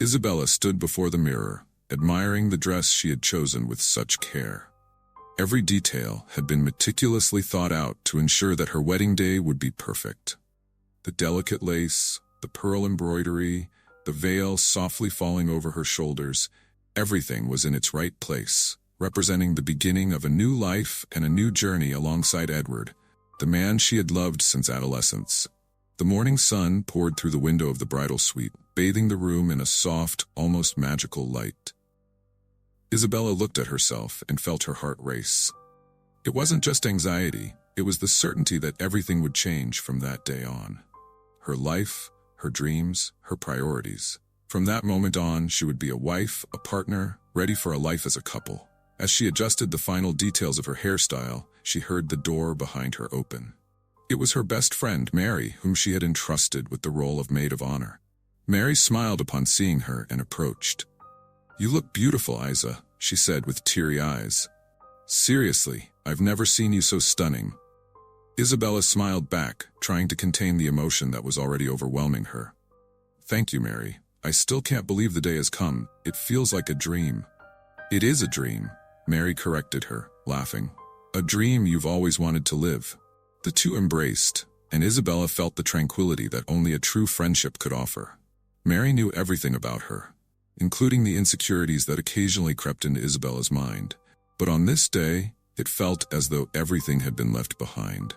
Isabella stood before the mirror, admiring the dress she had chosen with such care. Every detail had been meticulously thought out to ensure that her wedding day would be perfect. The delicate lace, the pearl embroidery, the veil softly falling over her shoulders, everything was in its right place, representing the beginning of a new life and a new journey alongside Edward, the man she had loved since adolescence. The morning sun poured through the window of the bridal suite, bathing the room in a soft, almost magical light. Isabella looked at herself and felt her heart race. It wasn't just anxiety, it was the certainty that everything would change from that day on. Her life, her dreams, her priorities. From that moment on, she would be a wife, a partner, ready for a life as a couple. As she adjusted the final details of her hairstyle, she heard the door behind her open. It was her best friend, Mary, whom she had entrusted with the role of maid of honor. Mary smiled upon seeing her and approached. "You look beautiful, Isa," she said with teary eyes. "Seriously, I've never seen you so stunning." Isabella smiled back, trying to contain the emotion that was already overwhelming her. "Thank you, Mary. I still can't believe the day has come. It feels like a dream." "It is a dream," Mary corrected her, laughing. "A dream you've always wanted to live." The two embraced, and Isabella felt the tranquility that only a true friendship could offer. Mary knew everything about her, including the insecurities that occasionally crept into Isabella's mind. But on this day, it felt as though everything had been left behind.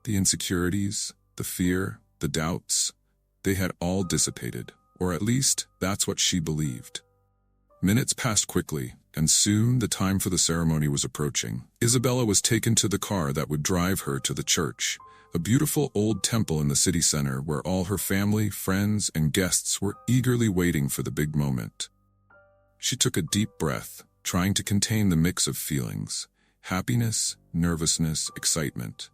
The insecurities, the fear, the doubts, they had all dissipated, or at least that's what she believed. Minutes passed quickly, and soon the time for the ceremony was approaching. Isabella was taken to the car that would drive her to the church, a beautiful old temple in the city center where all her family, friends, and guests were eagerly waiting for the big moment. She took a deep breath, trying to contain the mix of feelings: happiness, nervousness, excitement.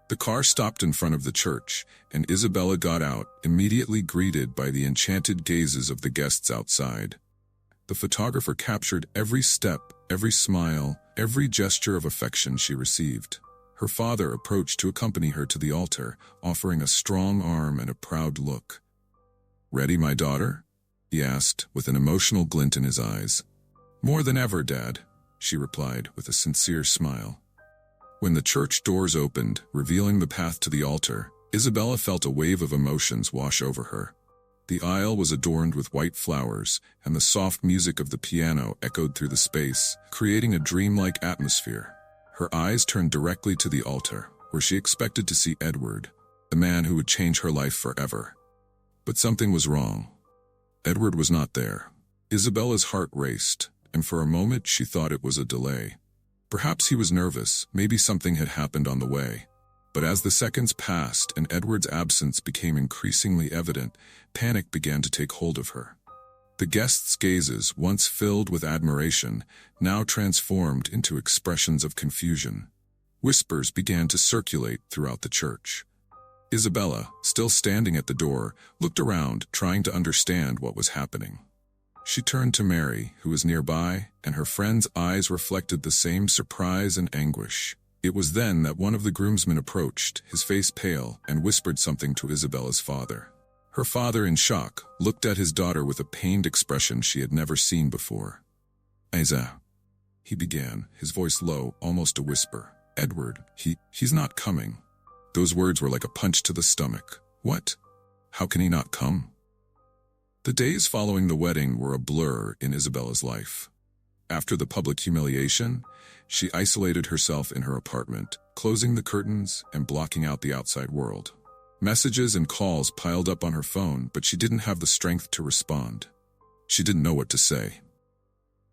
The car stopped in front of the church, and Isabella got out, immediately greeted by the enchanted gazes of the guests outside. The photographer captured every step, every smile, every gesture of affection she received. Her father approached to accompany her to the altar, offering a strong arm and a proud look. "Ready, my daughter?" he asked, with an emotional glint in his eyes. "More than ever, Dad," she replied with a sincere smile. When the church doors opened, revealing the path to the altar, Isabella felt a wave of emotions wash over her. The aisle was adorned with white flowers, and the soft music of the piano echoed through the space, creating a dreamlike atmosphere. Her eyes turned directly to the altar, where she expected to see Edward, the man who would change her life forever. But something was wrong. Edward was not there. Isabella's heart raced, and for a moment she thought it was a delay. Perhaps he was nervous, maybe something had happened on the way. But as the seconds passed and Edward's absence became increasingly evident, panic began to take hold of her. The guests' gazes, once filled with admiration, now transformed into expressions of confusion. Whispers began to circulate throughout the church. Isabella, still standing at the door, looked around, trying to understand what was happening. She turned to Mary, who was nearby, and her friend's eyes reflected the same surprise and anguish. It was then that one of the groomsmen approached, his face pale, and whispered something to Isabella's father. Her father, in shock, looked at his daughter with a pained expression she had never seen before. "Isa," he began, his voice low, almost a whisper. "Edward, he's not coming." Those words were like a punch to the stomach. What? How can he not come? The days following the wedding were a blur in Isabella's life. After the public humiliation, she isolated herself in her apartment, closing the curtains and blocking out the outside world. Messages and calls piled up on her phone, but she didn't have the strength to respond. She didn't know what to say.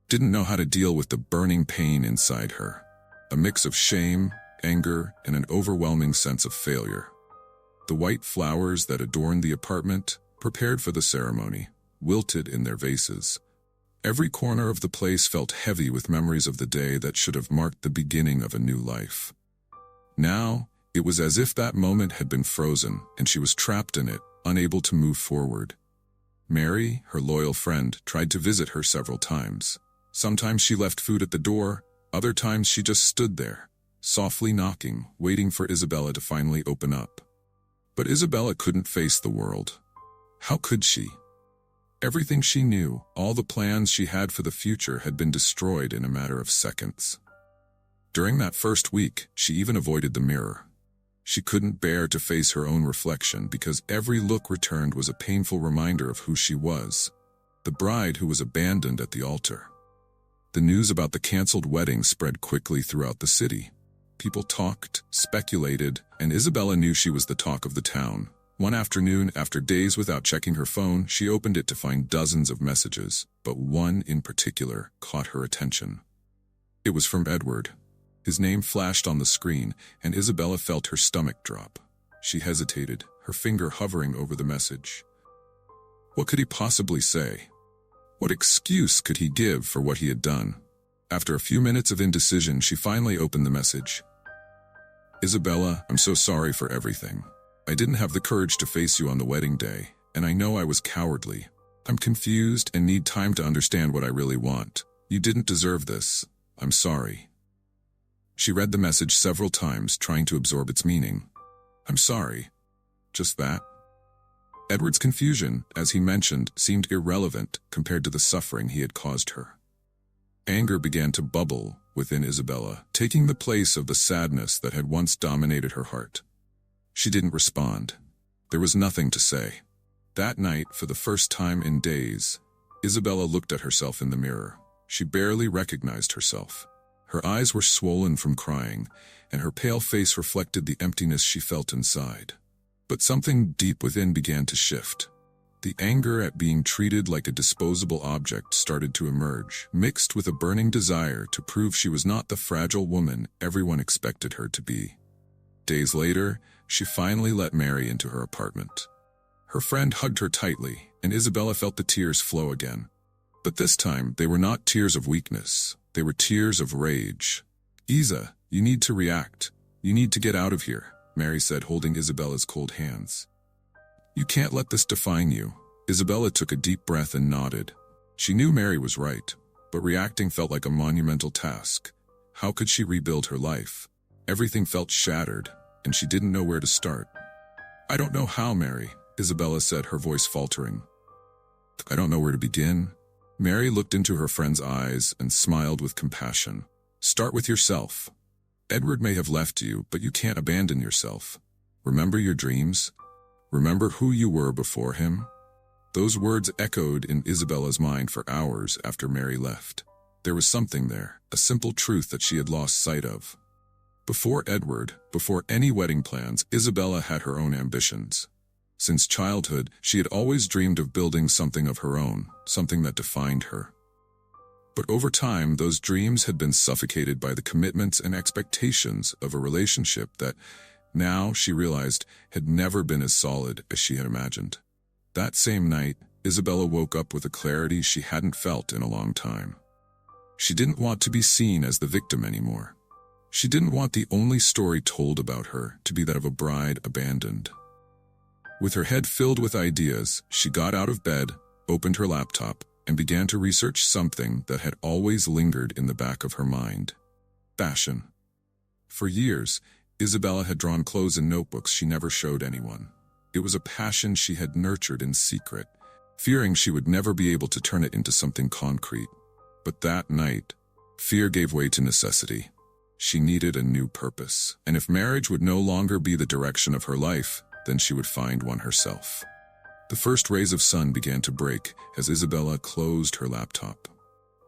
Didn't know how to deal with the burning pain inside her. A mix of shame, anger, and an overwhelming sense of failure. The white flowers that adorned the apartment, prepared for the ceremony, wilted in their vases. Every corner of the place felt heavy with memories of the day that should have marked the beginning of a new life. Now, it was as if that moment had been frozen, and she was trapped in it, unable to move forward. Mary, her loyal friend, tried to visit her several times. Sometimes she left food at the door, other times she just stood there, softly knocking, waiting for Isabella to finally open up. But Isabella couldn't face the world. How could she? Everything she knew, all the plans she had for the future had been destroyed in a matter of seconds. During that first week, she even avoided the mirror. She couldn't bear to face her own reflection because every look returned was a painful reminder of who she was, the bride who was abandoned at the altar. The news about the canceled wedding spread quickly throughout the city. People talked, speculated, and Isabella knew she was the talk of the town. One afternoon, after days without checking her phone, she opened it to find dozens of messages, but one in particular caught her attention. It was from Edward. His name flashed on the screen, and Isabella felt her stomach drop. She hesitated, her finger hovering over the message. What could he possibly say? What excuse could he give for what he had done? After a few minutes of indecision, she finally opened the message. Isabella, I'm so sorry for everything. I didn't have the courage to face you on the wedding day, and I know I was cowardly. I'm confused and need time to understand what I really want. You didn't deserve this. I'm sorry. She read the message several times, trying to absorb its meaning. I'm sorry. Just that? Edward's confusion, as he mentioned, seemed irrelevant compared to the suffering he had caused her. Anger began to bubble within Isabella, taking the place of the sadness that had once dominated her heart. She didn't respond. There was nothing to say. That night, for the first time in days, Isabella looked at herself in the mirror. She barely recognized herself. Her eyes were swollen from crying, and her pale face reflected the emptiness she felt inside. But something deep within began to shift. The anger at being treated like a disposable object started to emerge, mixed with a burning desire to prove she was not the fragile woman everyone expected her to be. Days later, she finally let Mary into her apartment. Her friend hugged her tightly, and Isabella felt the tears flow again. But this time, they were not tears of weakness. They were tears of rage. Isa, you need to react. You need to get out of here, Mary said, holding Isabella's cold hands. You can't let this define you. Isabella took a deep breath and nodded. She knew Mary was right, but reacting felt like a monumental task. How could she rebuild her life? Everything felt shattered, and she didn't know where to start. I don't know how, Mary, Isabella said, her voice faltering. I don't know where to begin. Mary looked into her friend's eyes and smiled with compassion. Start with yourself. Edward may have left you, but you can't abandon yourself. Remember your dreams. Remember who you were before him. Those words echoed in Isabella's mind for hours after Mary left. There was something there, a simple truth that she had lost sight of. Before Edward, before any wedding plans, Isabella had her own ambitions. Since childhood, she had always dreamed of building something of her own, something that defined her. But over time, those dreams had been suffocated by the commitments and expectations of a relationship that, now she realized, had never been as solid as she had imagined. That same night, Isabella woke up with a clarity she hadn't felt in a long time. She didn't want to be seen as the victim anymore. She didn't want the only story told about her to be that of a bride abandoned. With her head filled with ideas, she got out of bed, opened her laptop, and began to research something that had always lingered in the back of her mind: fashion. For years, Isabella had drawn clothes in notebooks she never showed anyone. It was a passion she had nurtured in secret, fearing she would never be able to turn it into something concrete. But that night, fear gave way to necessity. She needed a new purpose, and if marriage would no longer be the direction of her life, then she would find one herself. The first rays of sun began to break as Isabella closed her laptop.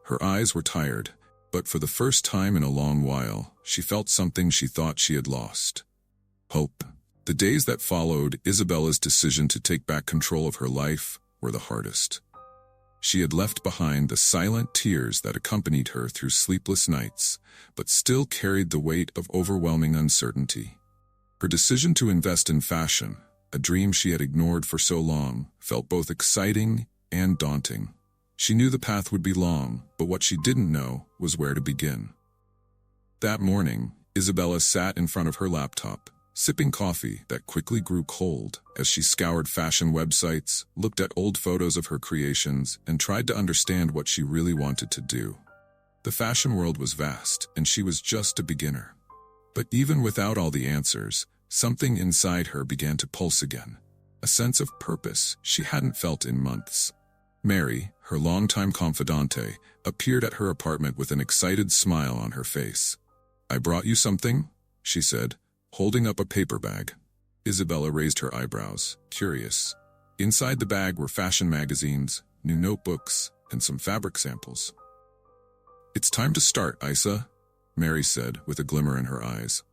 Her eyes were tired, but for the first time in a long while, she felt something she thought she had lost: hope. The days that followed Isabella's decision to take back control of her life were the hardest. She had left behind the silent tears that accompanied her through sleepless nights, but still carried the weight of overwhelming uncertainty. Her decision to invest in fashion, a dream she had ignored for so long, felt both exciting and daunting. She knew the path would be long, but what she didn't know was where to begin. That morning, Isabella sat in front of her laptop, sipping coffee that quickly grew cold as she scoured fashion websites, looked at old photos of her creations, and tried to understand what she really wanted to do. The fashion world was vast, and she was just a beginner. But even without all the answers, something inside her began to pulse again, a sense of purpose she hadn't felt in months. Mary, her longtime confidante, appeared at her apartment with an excited smile on her face. "I brought you something," she said, holding up a paper bag. Isabella raised her eyebrows, curious. Inside the bag were fashion magazines, new notebooks, and some fabric samples. "It's time to start, Isa," Mary said with a glimmer in her eyes.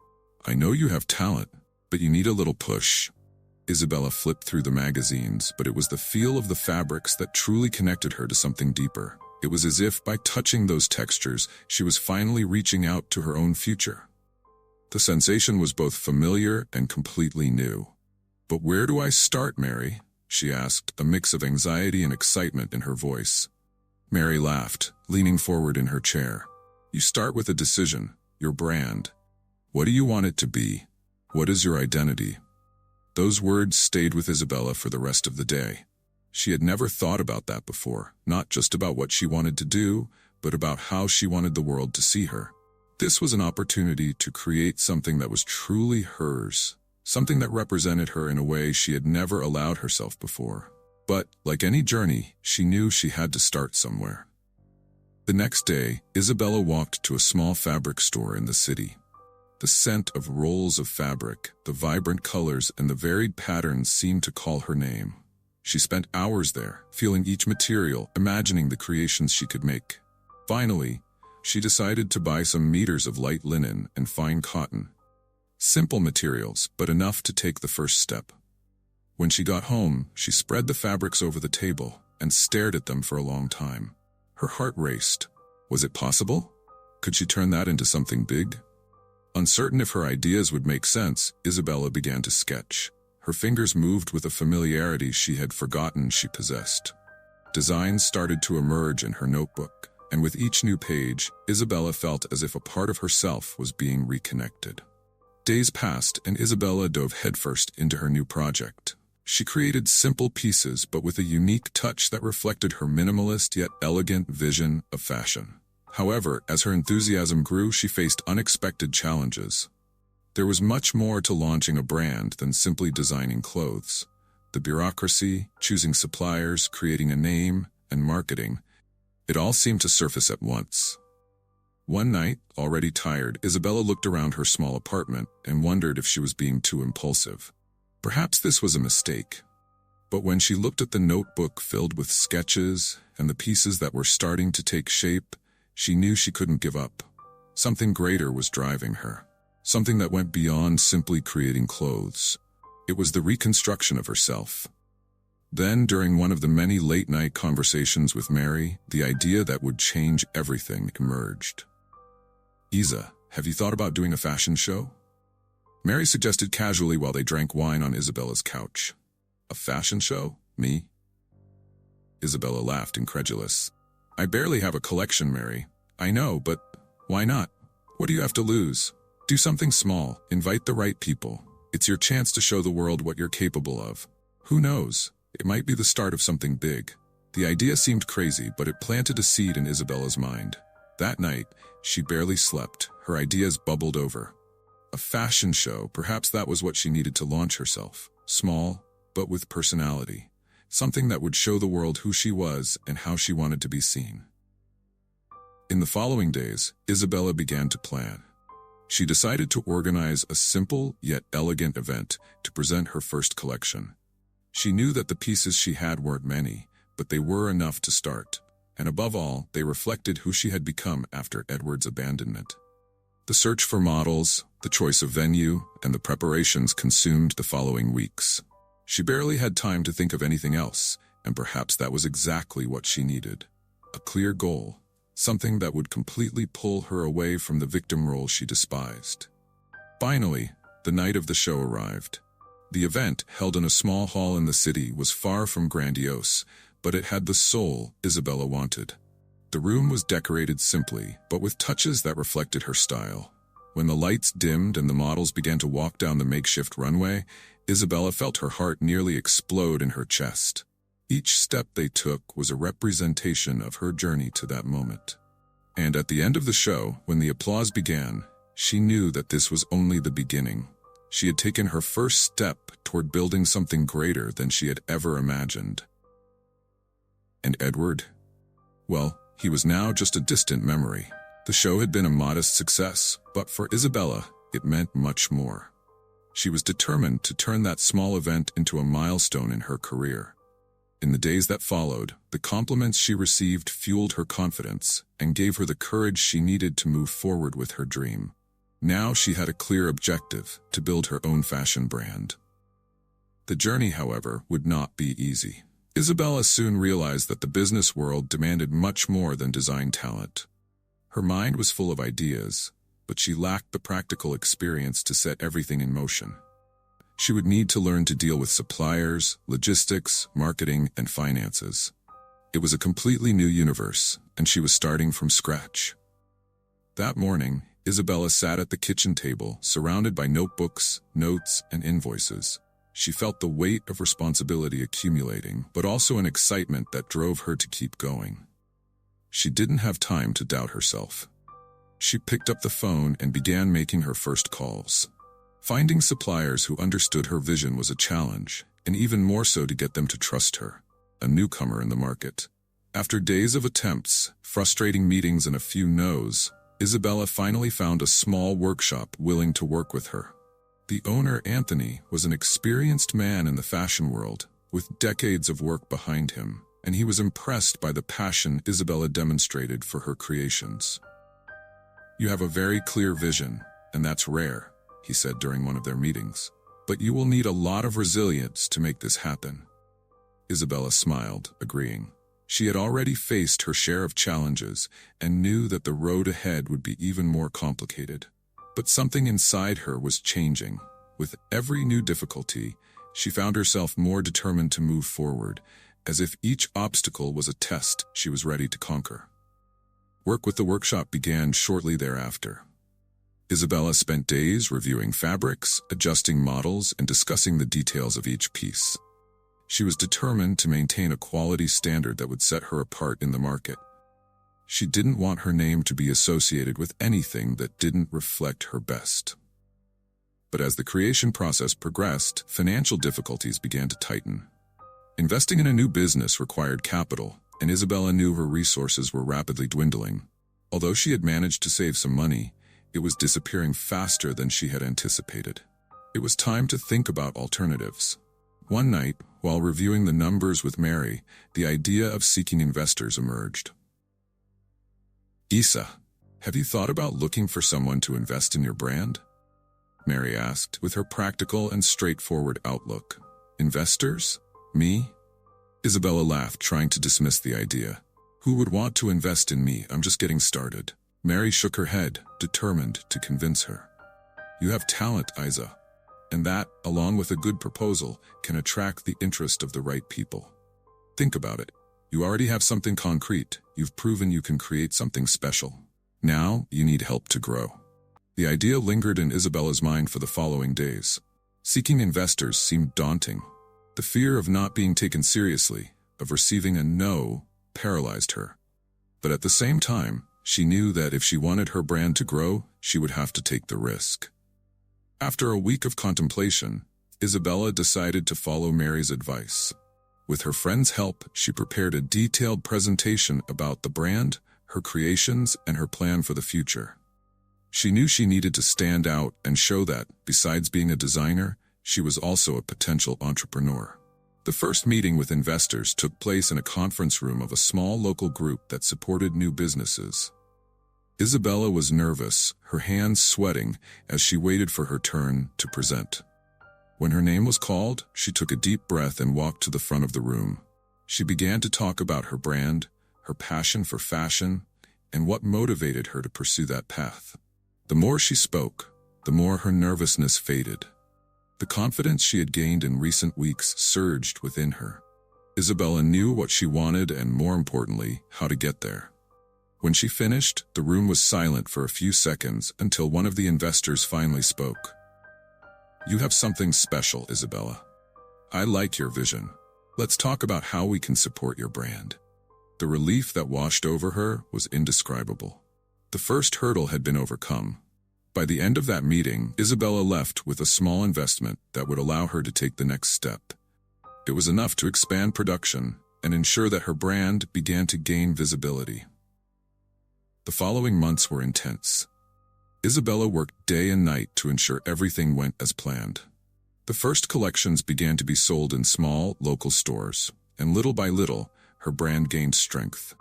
"I know you have talent, but you need a little push." Isabella flipped through the magazines, but it was the feel of the fabrics that truly connected her to something deeper. It was as if, by touching those textures, she was finally reaching out to her own future. The sensation was both familiar and completely new. "But where do I start, Mary?" she asked, a mix of anxiety and excitement in her voice. Mary laughed, leaning forward in her chair. "You start with a decision, your brand. What do you want it to be? What is your identity?" Those words stayed with Isabella for the rest of the day. She had never thought about that before, not just about what she wanted to do, but about how she wanted the world to see her. This was an opportunity to create something that was truly hers, something that represented her in a way she had never allowed herself before. But, like any journey, she knew she had to start somewhere. The next day, Isabella walked to a small fabric store in the city. The scent of rolls of fabric, the vibrant colors, and the varied patterns seemed to call her name. She spent hours there, feeling each material, imagining the creations she could make. Finally, she decided to buy some meters of light linen and fine cotton. Simple materials, but enough to take the first step. When she got home, she spread the fabrics over the table and stared at them for a long time. Her heart raced. Was it possible? Could she turn that into something big? Uncertain if her ideas would make sense, Isabella began to sketch. Her fingers moved with a familiarity she had forgotten she possessed. Designs started to emerge in her notebook, and with each new page, Isabella felt as if a part of herself was being reconnected. Days passed, and Isabella dove headfirst into her new project. She created simple pieces, but with a unique touch that reflected her minimalist yet elegant vision of fashion. However, as her enthusiasm grew, she faced unexpected challenges. There was much more to launching a brand than simply designing clothes. The bureaucracy, choosing suppliers, creating a name, and marketing, it all seemed to surface at once. One night, already tired, Isabella looked around her small apartment and wondered if she was being too impulsive. Perhaps this was a mistake. But when she looked at the notebook filled with sketches and the pieces that were starting to take shape, she knew she couldn't give up. Something greater was driving her. Something that went beyond simply creating clothes. It was the reconstruction of herself. Then, during one of the many late-night conversations with Mary, the idea that would change everything emerged. "Isa, have you thought about doing a fashion show?" Mary suggested casually while they drank wine on Isabella's couch. "A fashion show? Me?" Isabella laughed, incredulous. "I barely have a collection, Mary. I know, but why not? What do you have to lose? Do something small, invite the right people. It's your chance to show the world what you're capable of. Who knows? It might be the start of something big." The idea seemed crazy, but it planted a seed in Isabella's mind. That night, she barely slept. Her ideas bubbled over. A fashion show, perhaps that was what she needed to launch herself. Small, but with personality. Something that would show the world who she was and how she wanted to be seen. In the following days, Isabella began to plan. She decided to organize a simple yet elegant event to present her first collection. She knew that the pieces she had weren't many, but they were enough to start. And above all, they reflected who she had become after Edward's abandonment. The search for models, the choice of venue, and the preparations consumed the following weeks. She barely had time to think of anything else, and perhaps that was exactly what she needed. A clear goal, something that would completely pull her away from the victim role she despised. Finally, the night of the show arrived. The event, held in a small hall in the city, was far from grandiose, but it had the soul Isabella wanted. The room was decorated simply, but with touches that reflected her style. When the lights dimmed and the models began to walk down the makeshift runway, Isabella felt her heart nearly explode in her chest. Each step they took was a representation of her journey to that moment. And at the end of the show, when the applause began, she knew that this was only the beginning. She had taken her first step toward building something greater than she had ever imagined. And Edward? Well, he was now just a distant memory. The show had been a modest success, but for Isabella, it meant much more. She was determined to turn that small event into a milestone in her career. In the days that followed, the compliments she received fueled her confidence and gave her the courage she needed to move forward with her dream. Now she had a clear objective: to build her own fashion brand. The journey, however, would not be easy. Isabella soon realized that the business world demanded much more than design talent. Her mind was full of ideas, but she lacked the practical experience to set everything in motion. She would need to learn to deal with suppliers, logistics, marketing, and finances. It was a completely new universe, and she was starting from scratch. That morning, Isabella sat at the kitchen table, surrounded by notebooks, notes, and invoices. She felt the weight of responsibility accumulating, but also an excitement that drove her to keep going. She didn't have time to doubt herself. She picked up the phone and began making her first calls. Finding suppliers who understood her vision was a challenge, and even more so to get them to trust her, a newcomer in the market. After days of attempts, frustrating meetings, and a few no's, Isabella finally found a small workshop willing to work with her. The owner, Anthony, was an experienced man in the fashion world, with decades of work behind him, and he was impressed by the passion Isabella demonstrated for her creations. "You have a very clear vision, and that's rare," he said during one of their meetings. "But you will need a lot of resilience to make this happen." Isabella smiled, agreeing. She had already faced her share of challenges and knew that the road ahead would be even more complicated. But something inside her was changing. With every new difficulty, she found herself more determined to move forward, as if each obstacle was a test she was ready to conquer. Work with the workshop began shortly thereafter. Isabella spent days reviewing fabrics, adjusting models, and discussing the details of each piece. She was determined to maintain a quality standard that would set her apart in the market. She didn't want her name to be associated with anything that didn't reflect her best. But as the creation process progressed, financial difficulties began to tighten. Investing in a new business required capital, and Isabella knew her resources were rapidly dwindling. Although she had managed to save some money, it was disappearing faster than she had anticipated. It was time to think about alternatives. One night, while reviewing the numbers with Mary, the idea of seeking investors emerged. "Isa, have you thought about looking for someone to invest in your brand?" Mary asked, with her practical and straightforward outlook. "Investors? Me?" Isabella laughed, trying to dismiss the idea. "Who would want to invest in me? I'm just getting started." Mary shook her head, determined to convince her. "You have talent, Isa, and that, along with a good proposal, can attract the interest of the right people. Think about it. You already have something concrete. You've proven you can create something special. Now, you need help to grow." The idea lingered in Isabella's mind for the following days. Seeking investors seemed daunting. The fear of not being taken seriously, of receiving a no, paralyzed her. But at the same time, she knew that if she wanted her brand to grow, she would have to take the risk. After a week of contemplation, Isabella decided to follow Mary's advice. With her friend's help, she prepared a detailed presentation about the brand, her creations, and her plan for the future. She knew she needed to stand out and show that, besides being a designer, she was also a potential entrepreneur. The first meeting with investors took place in a conference room of a small local group that supported new businesses. Isabella was nervous, her hands sweating, as she waited for her turn to present. When her name was called, she took a deep breath and walked to the front of the room. She began to talk about her brand, her passion for fashion, and what motivated her to pursue that path. The more she spoke, the more her nervousness faded. The confidence she had gained in recent weeks surged within her. Isabella knew what she wanted and, more importantly, how to get there. When she finished, the room was silent for a few seconds until one of the investors finally spoke. "You have something special, Isabella. I like your vision. Let's talk about how we can support your brand." The relief that washed over her was indescribable. The first hurdle had been overcome. By the end of that meeting, Isabella left with a small investment that would allow her to take the next step. It was enough to expand production and ensure that her brand began to gain visibility. The following months were intense. Isabella worked day and night to ensure everything went as planned. The first collections began to be sold in small, local stores, and little by little, her brand gained strength.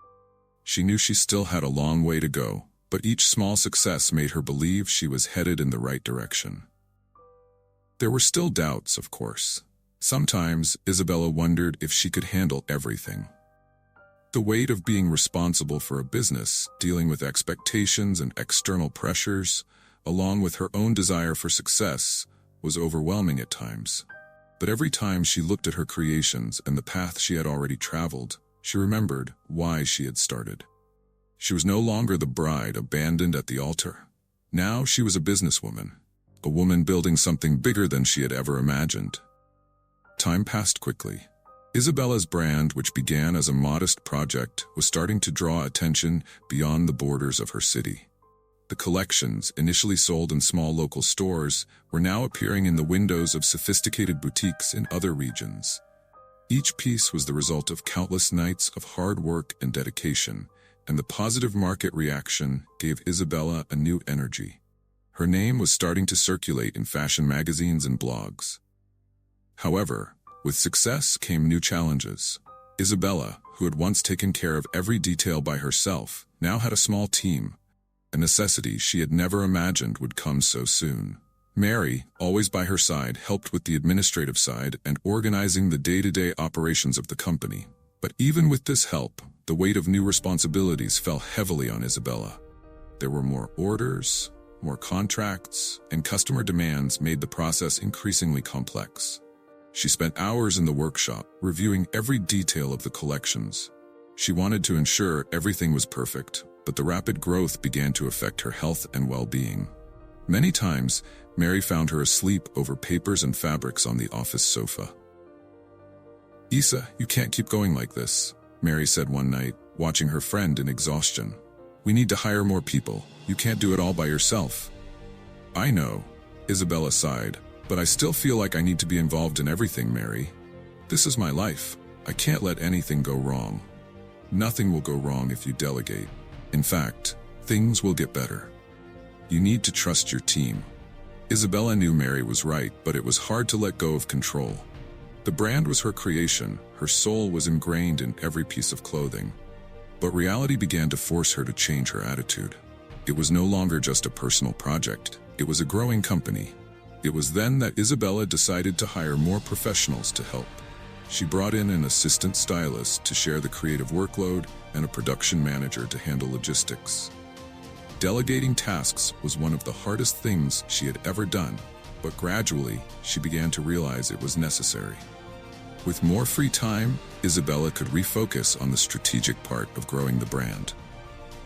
She knew she still had a long way to go, but each small success made her believe she was headed in the right direction. There were still doubts, of course. Sometimes, Isabella wondered if she could handle everything. The weight of being responsible for a business, dealing with expectations and external pressures, along with her own desire for success, was overwhelming at times. But every time she looked at her creations and the path she had already traveled, she remembered why she had started. She was no longer the bride abandoned at the altar. Now she was a businesswoman, a woman building something bigger than she had ever imagined. Time passed quickly. Isabella's brand, which began as a modest project, was starting to draw attention beyond the borders of her city. The collections, initially sold in small local stores, were now appearing in the windows of sophisticated boutiques in other regions. Each piece was the result of countless nights of hard work and dedication, and the positive market reaction gave Isabella a new energy. Her name was starting to circulate in fashion magazines and blogs. However, with success came new challenges. Isabella, who had once taken care of every detail by herself, now had a small team, a necessity she had never imagined would come so soon. Mary, always by her side, helped with the administrative side and organizing the day-to-day operations of the company. But even with this help, the weight of new responsibilities fell heavily on Isabella. There were more orders, more contracts, and customer demands made the process increasingly complex. She spent hours in the workshop, reviewing every detail of the collections. She wanted to ensure everything was perfect, but the rapid growth began to affect her health and well-being. Many times, Mary found her asleep over papers and fabrics on the office sofa. "Isa, you can't keep going like this," Mary said one night, watching her friend in exhaustion. "We need to hire more people. You can't do it all by yourself." "I know," Isabella sighed, "but I still feel like I need to be involved in everything, Mary. This is my life. I can't let anything go wrong." "Nothing will go wrong if you delegate. In fact, things will get better. You need to trust your team." Isabella knew Mary was right, but it was hard to let go of control. The brand was her creation, her soul was ingrained in every piece of clothing. But reality began to force her to change her attitude. It was no longer just a personal project, it was a growing company. It was then that Isabella decided to hire more professionals to help. She brought in an assistant stylist to share the creative workload and a production manager to handle logistics. Delegating tasks was one of the hardest things she had ever done, but gradually she began to realize it was necessary. With more free time, Isabella could refocus on the strategic part of growing the brand.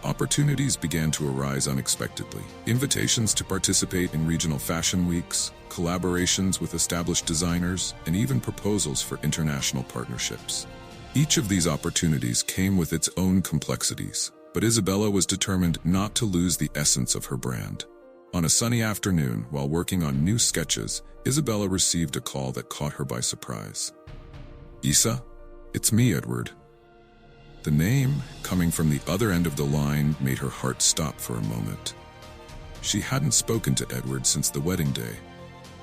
Opportunities began to arise unexpectedly. Invitations to participate in regional fashion weeks, collaborations with established designers, and even proposals for international partnerships. Each of these opportunities came with its own complexities, but Isabella was determined not to lose the essence of her brand. On a sunny afternoon, while working on new sketches, Isabella received a call that caught her by surprise. "Isa, it's me, Edward." The name, coming from the other end of the line, made her heart stop for a moment. She hadn't spoken to Edward since the wedding day,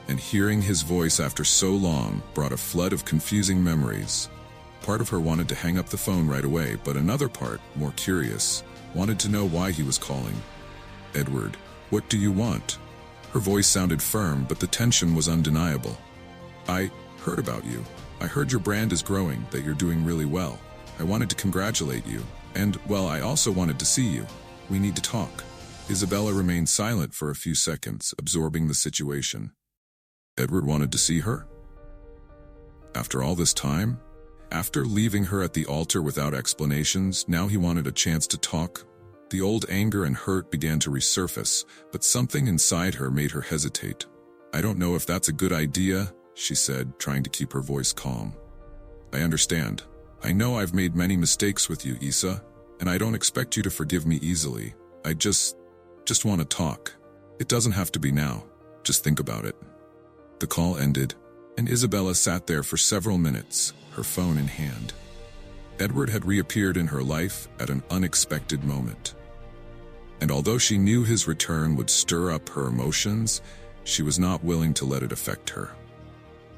and hearing his voice after so long brought a flood of confusing memories. Part of her wanted to hang up the phone right away, but another part, more curious, wanted to know why he was calling. "Edward, what do you want?" Her voice sounded firm, but the tension was undeniable. "I heard about you. I heard your brand is growing, that you're doing really well. I wanted to congratulate you, and, well, I also wanted to see you. We need to talk." Isabella remained silent for a few seconds, absorbing the situation. Edward wanted to see her? After all this time? After leaving her at the altar without explanations, now he wanted a chance to talk? The old anger and hurt began to resurface, but something inside her made her hesitate. "I don't know if that's a good idea," she said, trying to keep her voice calm. "I understand. I know I've made many mistakes with you, Isa, and I don't expect you to forgive me easily. I just want to talk. It doesn't have to be now. Just think about it." The call ended, and Isabella sat there for several minutes, her phone in hand. Edward had reappeared in her life at an unexpected moment. And although she knew his return would stir up her emotions, she was not willing to let it affect her.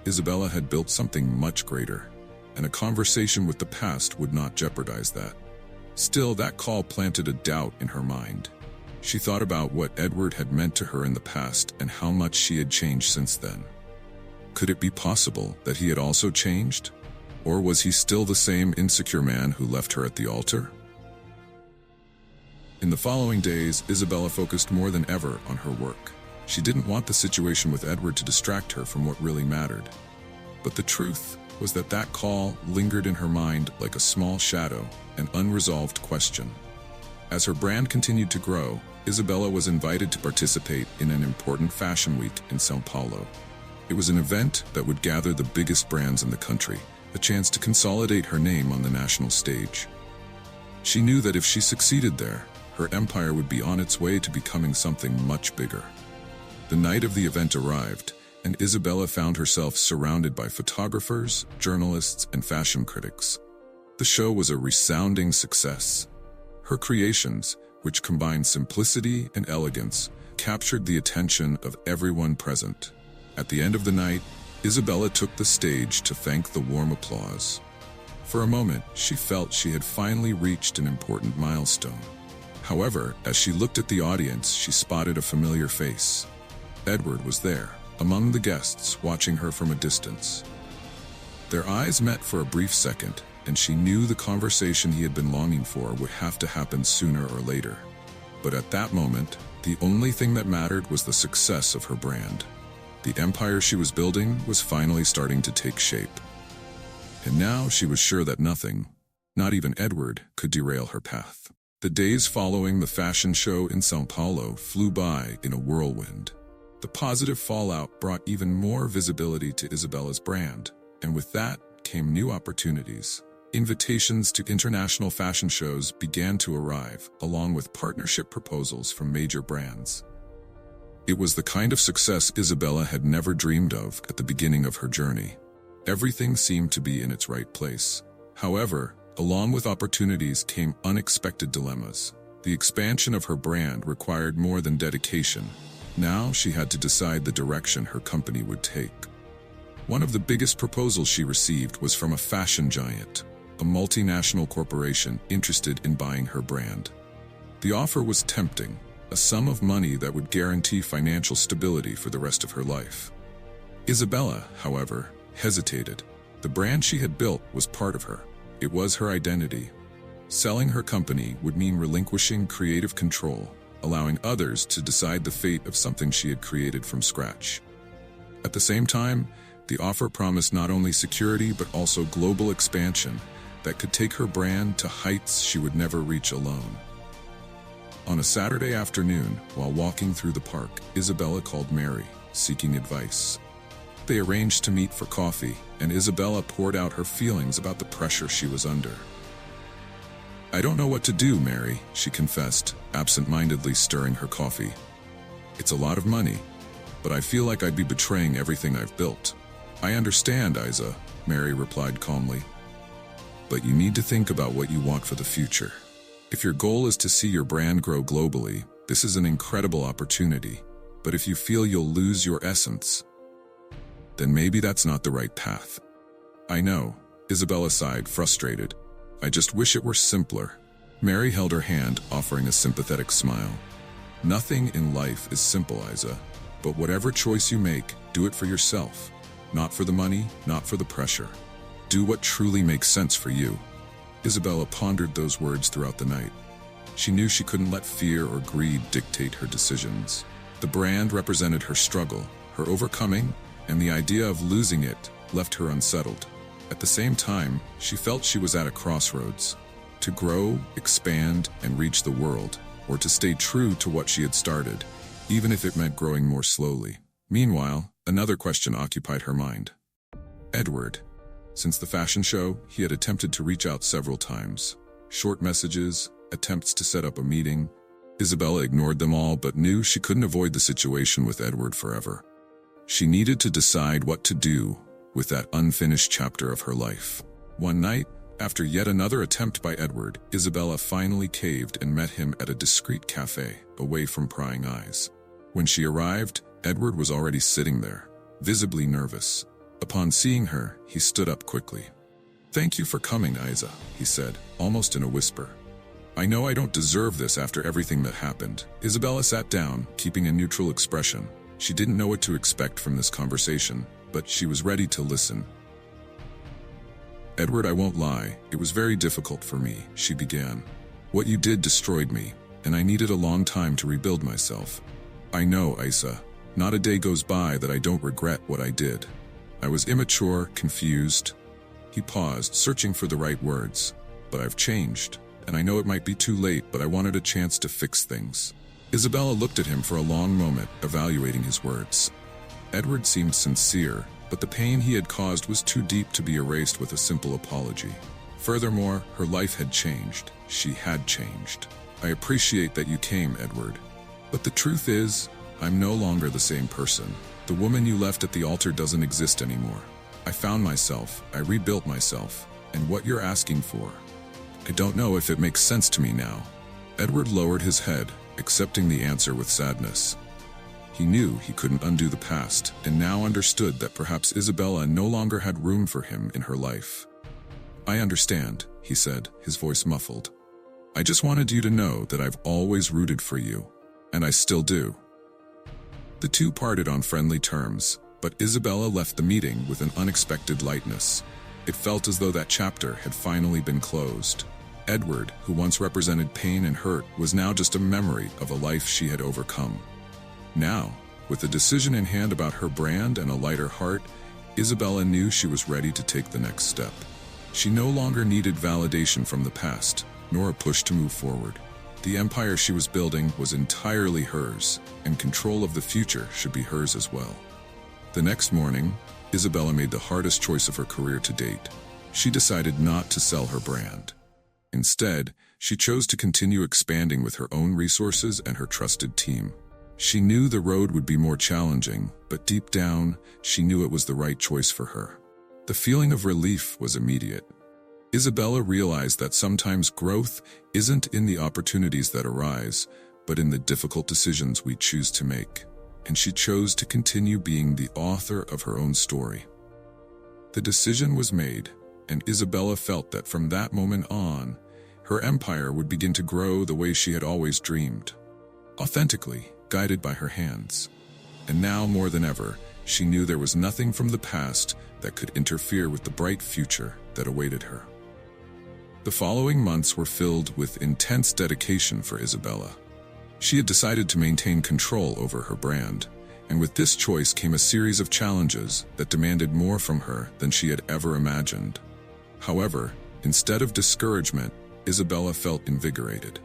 Isabella had built something much greater, and a conversation with the past would not jeopardize that. Still, that call planted a doubt in her mind. She thought about what Edward had meant to her in the past and how much she had changed since then. Could it be possible that he had also changed? Or was he still the same insecure man who left her at the altar? In the following days, Isabella focused more than ever on her work. She didn't want the situation with Edward to distract her from what really mattered. But the truth was that that call lingered in her mind like a small shadow, an unresolved question. As her brand continued to grow, Isabella was invited to participate in an important fashion week in São Paulo. It was an event that would gather the biggest brands in the country, a chance to consolidate her name on the national stage. She knew that if she succeeded there, her empire would be on its way to becoming something much bigger. The night of the event arrived, and Isabella found herself surrounded by photographers, journalists, and fashion critics. The show was a resounding success. Her creations, which combined simplicity and elegance, captured the attention of everyone present. At the end of the night, Isabella took the stage to thank the warm applause. For a moment, she felt she had finally reached an important milestone. However, as she looked at the audience, she spotted a familiar face. Edward was there, among the guests, watching her from a distance. Their eyes met for a brief second, and she knew the conversation he had been longing for would have to happen sooner or later. But at that moment, the only thing that mattered was the success of her brand. The empire she was building was finally starting to take shape. And now she was sure that nothing, not even Edward, could derail her path. The days following the fashion show in São Paulo flew by in a whirlwind. The positive fallout brought even more visibility to Isabella's brand, and with that came new opportunities. Invitations to international fashion shows began to arrive, along with partnership proposals from major brands. It was the kind of success Isabella had never dreamed of at the beginning of her journey. Everything seemed to be in its right place. However, along with opportunities came unexpected dilemmas. The expansion of her brand required more than dedication. Now she had to decide the direction her company would take. One of the biggest proposals she received was from a fashion giant, a multinational corporation interested in buying her brand. The offer was tempting, a sum of money that would guarantee financial stability for the rest of her life. Isabella, however, hesitated. The brand she had built was part of her. It was her identity. Selling her company would mean relinquishing creative control, allowing others to decide the fate of something she had created from scratch. At the same time, the offer promised not only security but also global expansion that could take her brand to heights she would never reach alone. On a Saturday afternoon, while walking through the park, Isabella called Mary, seeking advice. They arranged to meet for coffee, and Isabella poured out her feelings about the pressure she was under. "I don't know what to do, Mary," she confessed, absent-mindedly stirring her coffee. "It's a lot of money, but I feel like I'd be betraying everything I've built." "I understand, Isa," Mary replied calmly. "But you need to think about what you want for the future. If your goal is to see your brand grow globally, this is an incredible opportunity. But if you feel you'll lose your essence, then maybe that's not the right path." "I know," Isabella sighed, frustrated. "I just wish it were simpler." Mary held her hand, offering a sympathetic smile. "Nothing in life is simple, Isa. But whatever choice you make, do it for yourself. Not for the money, not for the pressure. Do what truly makes sense for you." Isabella pondered those words throughout the night. She knew she couldn't let fear or greed dictate her decisions. The brand represented her struggle, her overcoming, and the idea of losing it left her unsettled. At the same time, she felt she was at a crossroads. To grow, expand, and reach the world, or to stay true to what she had started, even if it meant growing more slowly. Meanwhile, another question occupied her mind. Edward. Since the fashion show, he had attempted to reach out several times. Short messages, attempts to set up a meeting. Isabella ignored them all but knew she couldn't avoid the situation with Edward forever. She needed to decide what to do with that unfinished chapter of her life. One night, After yet another attempt by Edward, Isabella finally caved and met him at a discreet cafe, away from prying eyes. When she arrived, Edward was already sitting there, visibly nervous. Upon seeing her, he stood up quickly. "Thank you for coming, Isa," he said, almost in a whisper. "I know I don't deserve this after everything that happened." Isabella sat down, keeping a neutral expression. She didn't know what to expect from this conversation, but she was ready to listen. "Edward, I won't lie, it was very difficult for me," she began. "What you did destroyed me, and I needed a long time to rebuild myself. I know, Isa, not a day goes by that I don't regret what I did. I was immature, confused." He paused, searching for the right words. "But I've changed, and I know it might be too late, but I wanted a chance to fix things." Isabella looked at him for a long moment, evaluating his words. Edward seemed sincere, but the pain he had caused was too deep to be erased with a simple apology. Furthermore, her life had changed. She had changed. "I appreciate that you came, Edward. But the truth is, I'm no longer the same person. The woman you left at the altar doesn't exist anymore. I found myself, I rebuilt myself, and what you're asking for, I don't know if it makes sense to me now." Edward lowered his head, accepting the answer with sadness. He knew he couldn't undo the past, and now understood that perhaps Isabella no longer had room for him in her life. "I understand," he said, his voice muffled. "I just wanted you to know that I've always rooted for you, and I still do." The two parted on friendly terms, but Isabella left the meeting with an unexpected lightness. It felt as though that chapter had finally been closed. Edward, who once represented pain and hurt, was now just a memory of a life she had overcome. Now, with a decision in hand about her brand and a lighter heart, Isabella knew she was ready to take the next step. She no longer needed validation from the past, nor a push to move forward. The empire she was building was entirely hers, and control of the future should be hers as well. The next morning, Isabella made the hardest choice of her career to date. She decided not to sell her brand. Instead, she chose to continue expanding with her own resources and her trusted team. She knew the road would be more challenging, but deep down, she knew it was the right choice for her. The feeling of relief was immediate. Isabella realized that sometimes growth isn't in the opportunities that arise, but in the difficult decisions we choose to make. And she chose to continue being the author of her own story. The decision was made, and Isabella felt that from that moment on, her empire would begin to grow the way she had always dreamed. Authentically, guided by her hands. And now more than ever, she knew there was nothing from the past that could interfere with the bright future that awaited her. The following months were filled with intense dedication for Isabella. She had decided to maintain control over her brand, and with this choice came a series of challenges that demanded more from her than she had ever imagined. However, instead of discouragement, Isabella felt invigorated.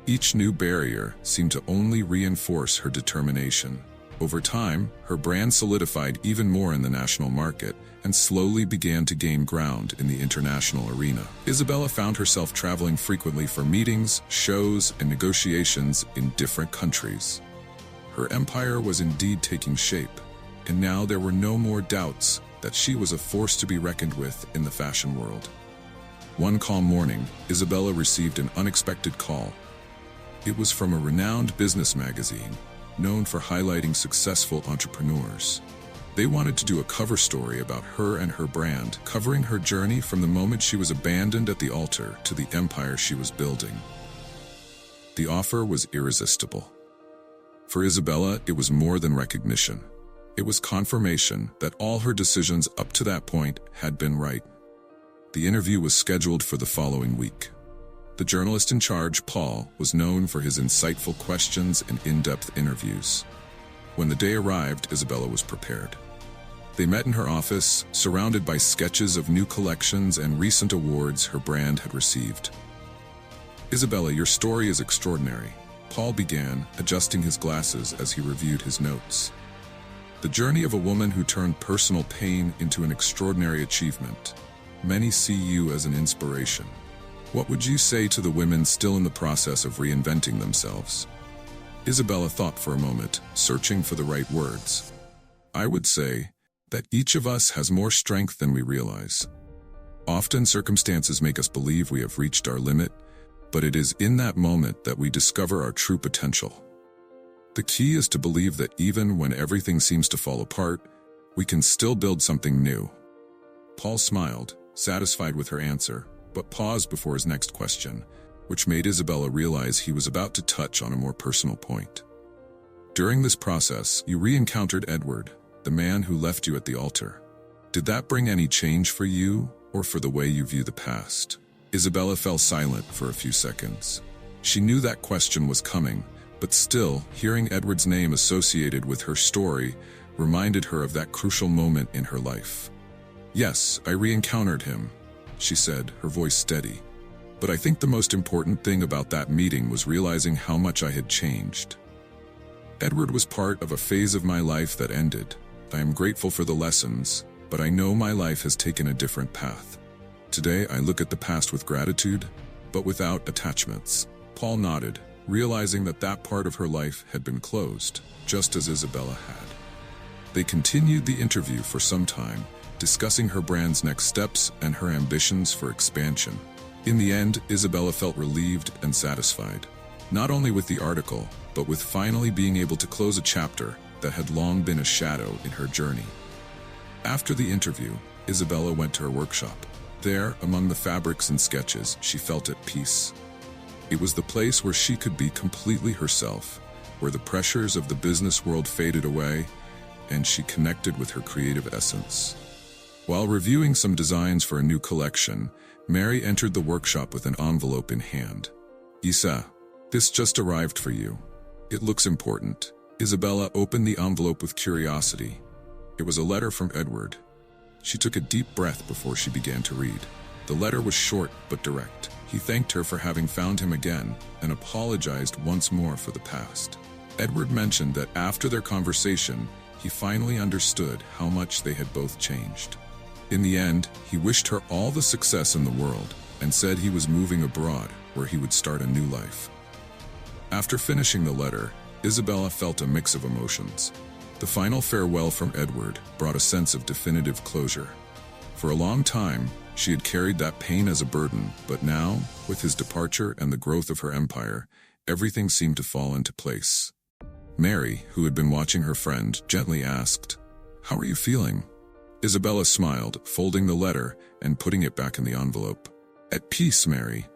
Each new barrier seemed to only reinforce her determination. Over time, her brand solidified even more in the national market and slowly began to gain ground in the international arena. Isabella found herself traveling frequently for meetings, shows, and negotiations in different countries. Her empire was indeed taking shape, and now there were no more doubts that she was a force to be reckoned with in the fashion world. One calm morning, Isabella received an unexpected call. It was from a renowned business magazine, known for highlighting successful entrepreneurs. They wanted to do a cover story about her and her brand, covering her journey from the moment she was abandoned at the altar to the empire she was building. The offer was irresistible. For Isabella, it was more than recognition. It was confirmation that all her decisions up to that point had been right. The interview was scheduled for the following week. The journalist in charge, Paul, was known for his insightful questions and in-depth interviews. When the day arrived, Isabella was prepared. They met in her office, surrounded by sketches of new collections and recent awards her brand had received. "Isabella, your story is extraordinary," Paul began, adjusting his glasses as he reviewed his notes. "The journey of a woman who turned personal pain into an extraordinary achievement. Many see you as an inspiration. What would you say to the women still in the process of reinventing themselves?" Isabella thought for a moment, searching for the right words. "I would say that each of us has more strength than we realize. Often circumstances make us believe we have reached our limit, but it is in that moment that we discover our true potential. The key is to believe that even when everything seems to fall apart, we can still build something new. Paul smiled, satisfied with her answer, but paused before his next question, which made Isabella realize he was about to touch on a more personal point. During this process, you re-encountered Edward, the man who left you at the altar. Did that bring any change for you, or for the way you view the past? Isabella fell silent for a few seconds. She knew that question was coming, but still, hearing Edward's name associated with her story reminded her of that crucial moment in her life. "Yes, I re-encountered him," she said, her voice steady. "But I think the most important thing about that meeting was realizing how much I had changed. Edward was part of a phase of my life that ended. I am grateful for the lessons, but I know my life has taken a different path. Today, I look at the past with gratitude, but without attachments." Paul nodded, realizing that that part of her life had been closed, just as Isabella had. They continued the interview for some time, discussing her brand's next steps and her ambitions for expansion. In the end, Isabella felt relieved and satisfied, not only with the article, but with finally being able to close a chapter that had long been a shadow in her journey. After the interview, Isabella went to her workshop. There, among the fabrics and sketches, she felt at peace. It was the place where she could be completely herself, where the pressures of the business world faded away, and she connected with her creative essence. While reviewing some designs for a new collection, Mary entered the workshop with an envelope in hand. "Isa, this just arrived for you. It looks important." Isabella opened the envelope with curiosity. It was a letter from Edward. She took a deep breath before she began to read. The letter was short but direct. He thanked her for having found him again and apologized once more for the past. Edward mentioned that after their conversation, he finally understood how much they had both changed. In the end, he wished her all the success in the world and said he was moving abroad where he would start a new life. After finishing the letter, Isabella felt a mix of emotions. The final farewell from Edward brought a sense of definitive closure. For a long time, she had carried that pain as a burden, but now, with his departure and the growth of her empire, everything seemed to fall into place. Mary, who had been watching her friend, gently asked, "How are you feeling?" Isabella smiled, folding the letter and putting it back in the envelope. "At peace, Mary.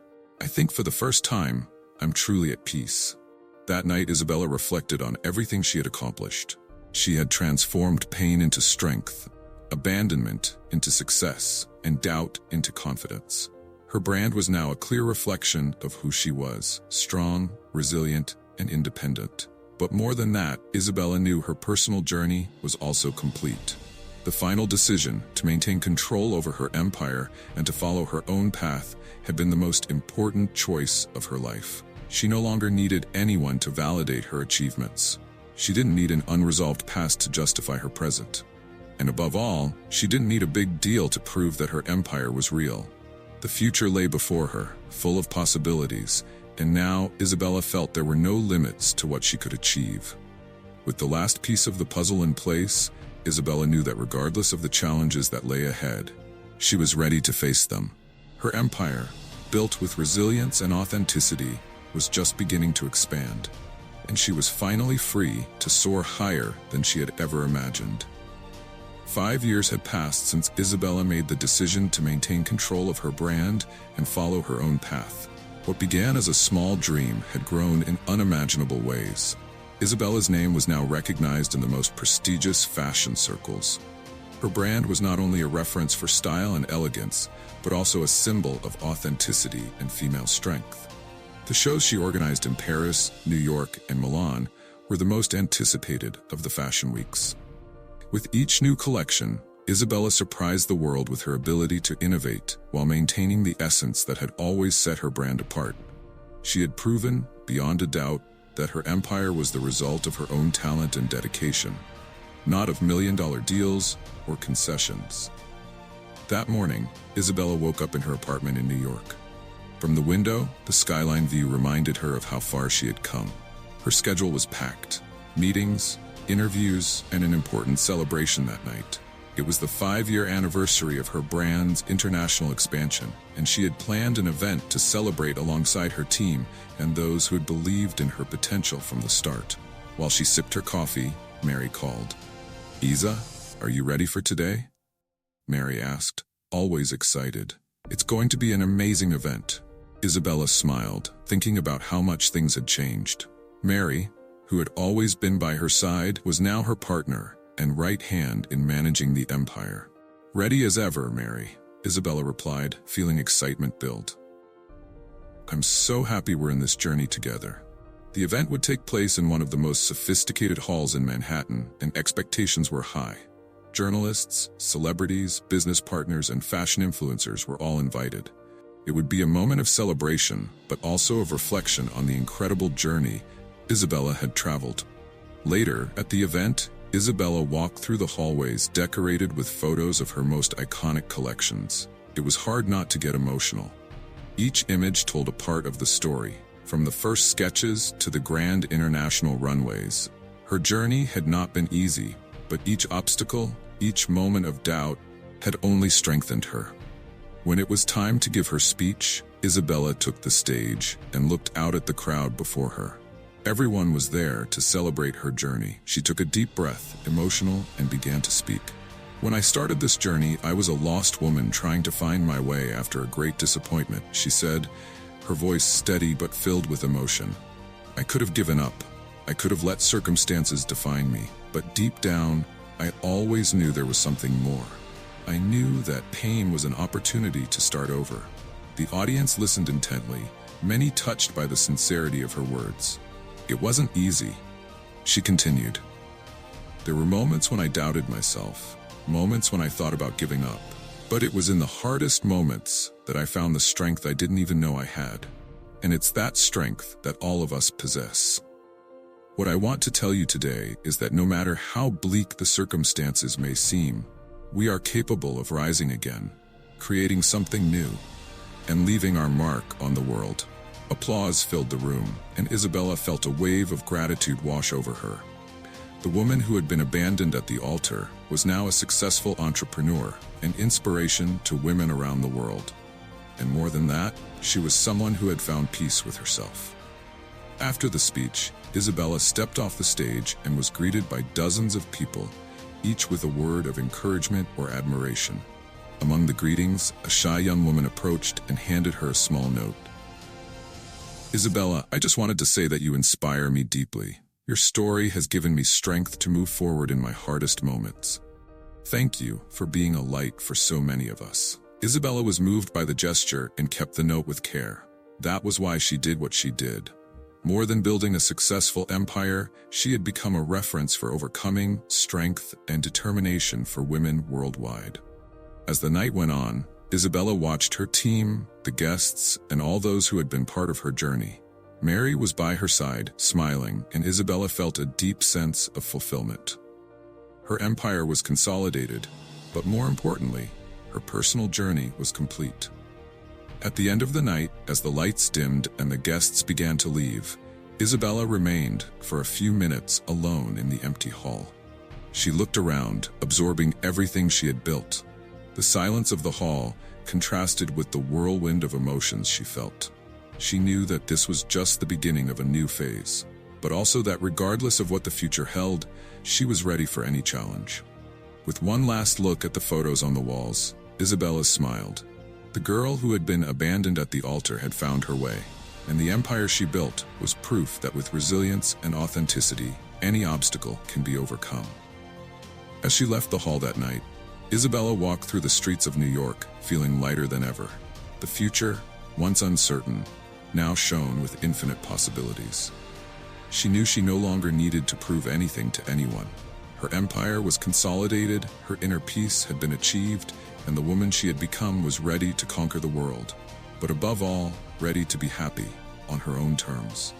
I think for the first time, I'm truly at peace." That night, Isabella reflected on everything she had accomplished. She had transformed pain into strength, abandonment into success, and doubt into confidence. Her brand was now a clear reflection of who she was: strong, resilient, and independent. But more than that, Isabella knew her personal journey was also complete. The final decision, to maintain control over her empire and to follow her own path, had been the most important choice of her life. She no longer needed anyone to validate her achievements. She didn't need an unresolved past to justify her present. And above all, she didn't need a big deal to prove that her empire was real. The future lay before her, full of possibilities, and now Isabella felt there were no limits to what she could achieve. With the last piece of the puzzle in place, Isabella knew that regardless of the challenges that lay ahead, she was ready to face them. Her empire, built with resilience and authenticity, was just beginning to expand, and she was finally free to soar higher than she had ever imagined. 5 years had passed since Isabella made the decision to maintain control of her brand and follow her own path. What began as a small dream had grown in unimaginable ways. Isabella's name was now recognized in the most prestigious fashion circles. Her brand was not only a reference for style and elegance, but also a symbol of authenticity and female strength. The shows she organized in Paris, New York, and Milan were the most anticipated of the fashion weeks. With each new collection, Isabella surprised the world with her ability to innovate while maintaining the essence that had always set her brand apart. She had proven, beyond a doubt, that her empire was the result of her own talent and dedication, not of million-dollar deals or concessions. That morning, Isabella woke up in her apartment in New York. From the window, the skyline view reminded her of how far she had come. Her schedule was packed: meetings, interviews, and an important celebration that night. It was the 5-year anniversary of her brand's international expansion, and she had planned an event to celebrate alongside her team and those who had believed in her potential from the start. While she sipped her coffee, Mary called. "Isa, are you ready for today?" Mary asked, always excited. "It's going to be an amazing event." Isabella smiled, thinking about how much things had changed. Mary, who had always been by her side, was now her partner and right hand in managing the empire. "Ready as ever, Mary," Isabella replied, feeling excitement build. "I'm so happy we're in this journey together." The event would take place in one of the most sophisticated halls in Manhattan, and expectations were high. Journalists, celebrities, business partners, and fashion influencers were all invited. It would be a moment of celebration, but also of reflection on the incredible journey Isabella had traveled. Later, at the event, Isabella walked through the hallways decorated with photos of her most iconic collections. It was hard not to get emotional. Each image told a part of the story, from the first sketches to the grand international runways. Her journey had not been easy, but each obstacle, each moment of doubt, had only strengthened her. When it was time to give her speech, Isabella took the stage and looked out at the crowd before her. Everyone was there to celebrate her journey. She took a deep breath, emotional, and began to speak. "When I started this journey, I was a lost woman trying to find my way after a great disappointment," she said, her voice steady but filled with emotion. "I could have given up. I could have let circumstances define me. But deep down, I always knew there was something more. I knew that pain was an opportunity to start over." The audience listened intently, many touched by the sincerity of her words. "It wasn't easy," she continued. "There were moments when I doubted myself, moments when I thought about giving up. But it was in the hardest moments that I found the strength I didn't even know I had. And it's that strength that all of us possess. What I want to tell you today is that no matter how bleak the circumstances may seem, we are capable of rising again, creating something new, and leaving our mark on the world." Applause filled the room, and Isabella felt a wave of gratitude wash over her. The woman who had been abandoned at the altar was now a successful entrepreneur, an inspiration to women around the world. And more than that, she was someone who had found peace with herself. After the speech, Isabella stepped off the stage and was greeted by dozens of people, each with a word of encouragement or admiration. Among the greetings, a shy young woman approached and handed her a small note. "Isabella, I just wanted to say that you inspire me deeply. Your story has given me strength to move forward in my hardest moments. Thank you for being a light for so many of us." Isabella was moved by the gesture and kept the note with care. That was why she did what she did. More than building a successful empire, she had become a reference for overcoming, strength, and determination for women worldwide. As the night went on, Isabella watched her team, the guests, and all those who had been part of her journey. Mary was by her side, smiling, and Isabella felt a deep sense of fulfillment. Her empire was consolidated, but more importantly, her personal journey was complete. At the end of the night, as the lights dimmed and the guests began to leave, Isabella remained for a few minutes alone in the empty hall. She looked around, absorbing everything she had built. The silence of the hall contrasted with the whirlwind of emotions she felt. She knew that this was just the beginning of a new phase, but also that regardless of what the future held, she was ready for any challenge. With one last look at the photos on the walls, Isabella smiled. The girl who had been abandoned at the altar had found her way, and the empire she built was proof that with resilience and authenticity, any obstacle can be overcome. As she left the hall that night, Isabella walked through the streets of New York, feeling lighter than ever. The future, once uncertain, now shone with infinite possibilities. She knew she no longer needed to prove anything to anyone. Her empire was consolidated, her inner peace had been achieved, and the woman she had become was ready to conquer the world. But above all, ready to be happy on her own terms.